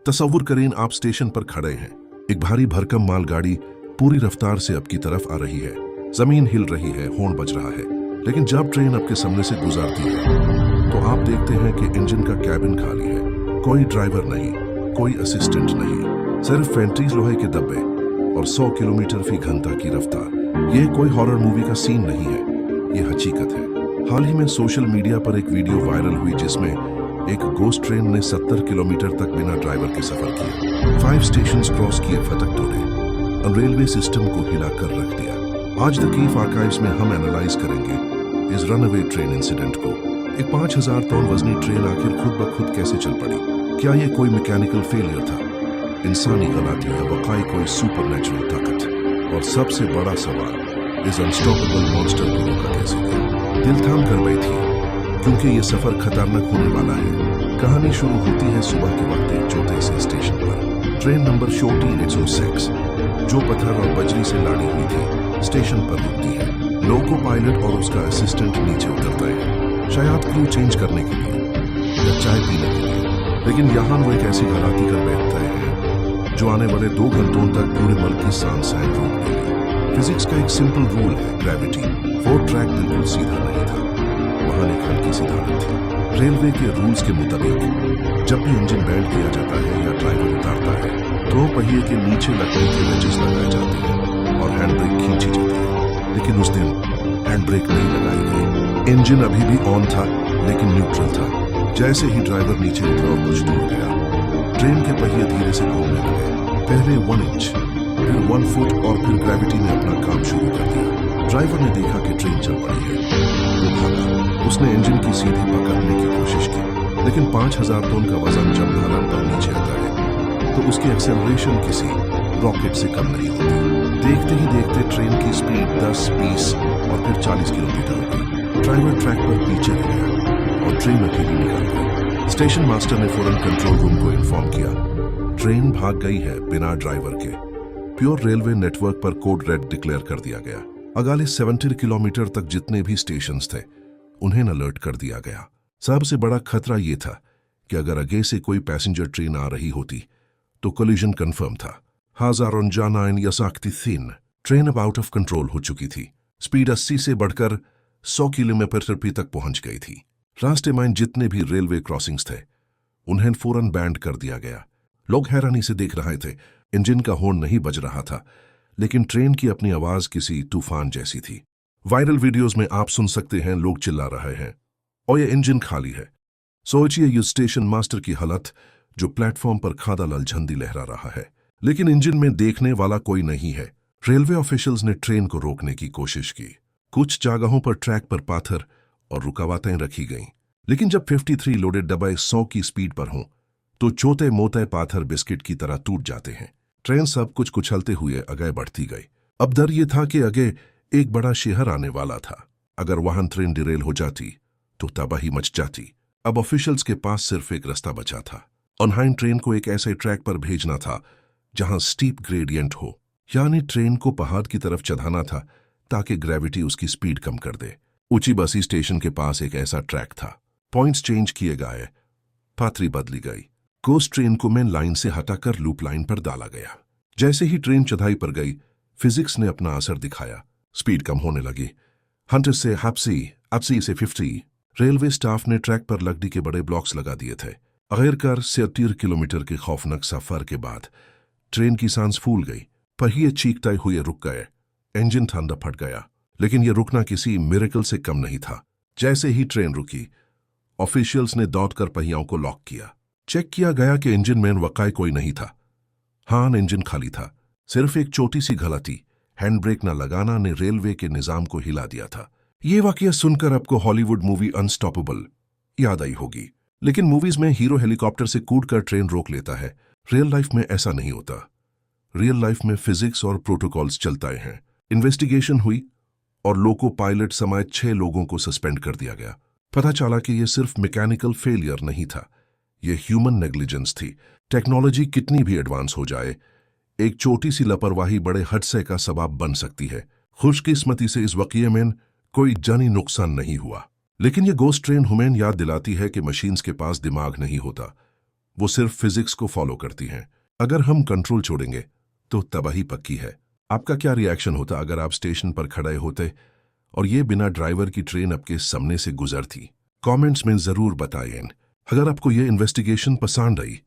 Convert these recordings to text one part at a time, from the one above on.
तसव्वुर करें आप स्टेशन पर खड़े हैं, एक भारी भरकम मालगाड़ी पूरी रफ्तार से आपकी तरफ आ रही है। जमीन हिल रही है, हॉर्न बज रहा है, लेकिन जब ट्रेन आपके सामने से गुजरती है तो आप देखते हैं कि इंजन का कैबिन खाली है। कोई ड्राइवर नहीं, कोई असिस्टेंट नहीं, सिर्फ 35 लोहे के डब्बे और 100 किलोमीटर फी घंटा की रफ्तार। यह कोई हॉरर मूवी का सीन नहीं है, यह हकीकत है। हाल ही में सोशल मीडिया पर एक वीडियो वायरल हुई जिसमें एक गोस्ट ट्रेन ने 70 किलोमीटर तक बिना ड्राइवर के सफर किया, 5 स्टेशन क्रॉस किए, फटक तोड़े और रेलवे सिस्टम को हिलाकर रख दिया। आज द कीफ आर्काइव्स में हम एनालाइज करेंगे इस रनअवे ट्रेन इंसिडेंट को। एक 5000 टन वजनी ट्रेन आखिर खुद ब खुद कैसे चल पड़ी? क्या यह कोई मैकेनिकल फेलियर था, इंसानी गलती या वाकई कोई सुपरनैचुरल ताकत? और सबसे बड़ा सवाल, इस अनस्टॉपेबल मॉन्स्टर को रोका कैसे गया? दिल थाम कर बैठी क्योंकि यह सफर खतरनाक होने वाला है। कहानी शुरू होती है सुबह के वक्त एक छोटे से स्टेशन पर। ट्रेन नंबर 1486 जो पत्थर और बजरी से लाड़ी हुई थी स्टेशन पर रुकती है। लोको पायलट और उसका असिस्टेंट नीचे उतरता है, शायद क्रू चेंज करने के लिए या चाय पीने के लिए। लेकिन यहाँ वो एक ऐसी घराती कर बैठता है जो आने वाले 2 घंटों तक पूरे मुल्क की सांसें रोक देगी। फिजिक्स का एक सिंपल रूल है, ग्रेविटी। 4 ट्रैक बिल्कुल सीधा नहीं था, वहां एक हल्की सी धारण थी। रेलवे के रूल्स के मुताबिक जब भी इंजन बैंड किया जाता है या ड्राइवर उतारता है तो पहिए के नीचे लकड़ी के वेजेस लगाए जाते हैं और हैंड ब्रेक खींची जाती है। लेकिन उस दिन हैंड ब्रेक नहीं लगाई गई। इंजन अभी भी ऑन था लेकिन न्यूट्रल था। जैसे ही ड्राइवर नीचे उतरा और कुछ दूर गया, ट्रेन के पहिए धीरे से घूमने लगे। पहले 1 इंच, फिर 1 फुट और फिर ग्रेविटी ने अपना काम शुरू कर दिया। ड्राइवर ने देखा कि ट्रेन चल पड़ी है, वो भागा। उसने इंजन की सीधी पकड़ने की कोशिश की, लेकिन 5000 टन का वजन जब ढलान पर नीचे आता है तो उसकी एक्सेलरेशन किसी रॉकेट से कम नहीं होती। देखते ही देखते ट्रेन की स्पीड 10, 20 और फिर 40 किलोमीटर हो गई। ड्राइवर ट्रैक पर पीछे रह गया और ट्रेन अकेली निकल गई। स्टेशन मास्टर ने फौरन कंट्रोल रूम को इन्फॉर्म किया, ट्रेन भाग गई है बिना ड्राइवर के। प्योर रेलवे नेटवर्क पर कोड रेड डिक्लेयर कर दिया गया। अगले 70 किलोमीटर तक जितने भी स्टेशन थे उन्हें अलर्ट कर दिया गया। सबसे बड़ा खतरा यह था कि अगर आगे से कोई पैसेंजर ट्रेन आ रही होती तो कोलिजन कंफर्म था। हजारों जानाइन या साख्ती थीन। ट्रेन अब आउट ऑफ कंट्रोल हो चुकी थी। स्पीड 80 से बढ़कर 100 किलोमीटर फी तक पहुंच गई थी। रास्ते में जितने भी रेलवे क्रॉसिंग्स थे उन्हें फौरन बैंड कर दिया गया। लोग हैरानी से देख रहे थे। इंजन का हॉर्न नहीं बज रहा था, लेकिन ट्रेन की अपनी आवाज किसी तूफान जैसी थी। वायरल वीडियोस में आप सुन सकते हैं लोग चिल्ला रहे हैं और यह इंजन खाली है। सोचिए ये स्टेशन मास्टर की हालत जो प्लेटफॉर्म पर खादा लाल झंडी लहरा रहा है, लेकिन इंजन में देखने वाला कोई नहीं है। रेलवे ऑफिशियल्स ने ट्रेन को रोकने की कोशिश की। कुछ जगहों पर ट्रैक पर पाथर और रुकावटें रखी गईं, लेकिन जब 53 लोडेड डब्बे 100 की स्पीड पर हों तो छोटे मोटे पाथर बिस्किट की तरह टूट जाते हैं। ट्रेन सब कुछ कुचलते हुए आगे बढ़ती गई। अब डर ये था कि आगे एक बड़ा शहर आने वाला था। अगर वहां ट्रेन डिरेल हो जाती तो तबाही मच जाती। अब ऑफिशियल्स के पास सिर्फ एक रास्ता बचा था। उन्हें ट्रेन को एक ऐसे ट्रैक पर भेजना था जहां स्टीप ग्रेडियंट हो, यानी ट्रेन को पहाड़ की तरफ चढ़ाना था ताकि ग्रेविटी उसकी स्पीड कम कर दे। ऊंची बसी स्टेशन के पास एक ऐसा ट्रैक था। पॉइंट्स चेंज किए गए, पाथरी बदली गई। कोस्ट ट्रेन को मेन लाइन से हटाकर लूप लाइन पर डाला गया। जैसे ही ट्रेन चढ़ाई पर गई, फिजिक्स ने अपना असर दिखाया। स्पीड कम होने लगी। 100 से 80 से 50। रेलवे स्टाफ ने ट्रैक पर लकड़ी के बड़े ब्लॉक्स लगा दिए थे। आखिरकार 70 किलोमीटर के खौफनाक सफर के बाद ट्रेन की सांस फूल गई। पहिए चीखते हुए रुक गए। इंजन ठंडा फट गया, लेकिन यह रुकना किसी मिरेकल से कम नहीं था। जैसे ही ट्रेन रुकी, ऑफिशियल्स ने दौड़कर पहियों को लॉक किया। चेक किया गया कि इंजन में वाकई कोई नहीं था। हाँ, इंजन खाली था। सिर्फ एक छोटी सी गलती, हैंड ब्रेक न लगाना, ने रेलवे के निजाम को हिला दिया था। ये वाकया सुनकर आपको हॉलीवुड मूवी अनस्टॉपेबल याद आई होगी, लेकिन मूवीज में हीरो हेलीकॉप्टर से कूदकर ट्रेन रोक लेता है। रियल लाइफ में ऐसा नहीं होता। रियल लाइफ में फिजिक्स और प्रोटोकॉल्स चलते हैं। इन्वेस्टिगेशन हुई और लोको पायलट समेत 6 लोगों को सस्पेंड कर दिया गया। पता चला कि यह सिर्फ मैकेनिकल फेलियर नहीं था, यह ह्यूमन नेग्लिजेंस थी। टेक्नोलॉजी कितनी भी एडवांस हो जाए, एक छोटी सी लापरवाही बड़े हादसे का सबब बन सकती है। खुशकिस्मती से इस वाकये में कोई जानी नुकसान नहीं हुआ, लेकिन यह गोस्ट ट्रेन हमें याद दिलाती है कि मशीन्स के पास दिमाग नहीं होता, वो सिर्फ फिजिक्स को फॉलो करती हैं। अगर हम कंट्रोल छोड़ेंगे तो तबाही पक्की है। आपका क्या रिएक्शन होता अगर आप स्टेशन पर खड़े होते और ये बिना ड्राइवर की ट्रेन आपके सामने से गुजरती? कमेंट्स में जरूर बताएं। अगर आपको ये इन्वेस्टिगेशन पसंद आई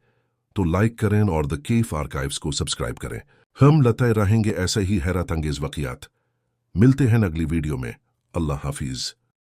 तो लाइक करें और द केफ आर्काइव्स को सब्सक्राइब करें। हम लाते रहेंगे ऐसे ही हैरत अंगेज वाक़ियात। मिलते हैं अगली वीडियो में। अल्लाह हाफिज।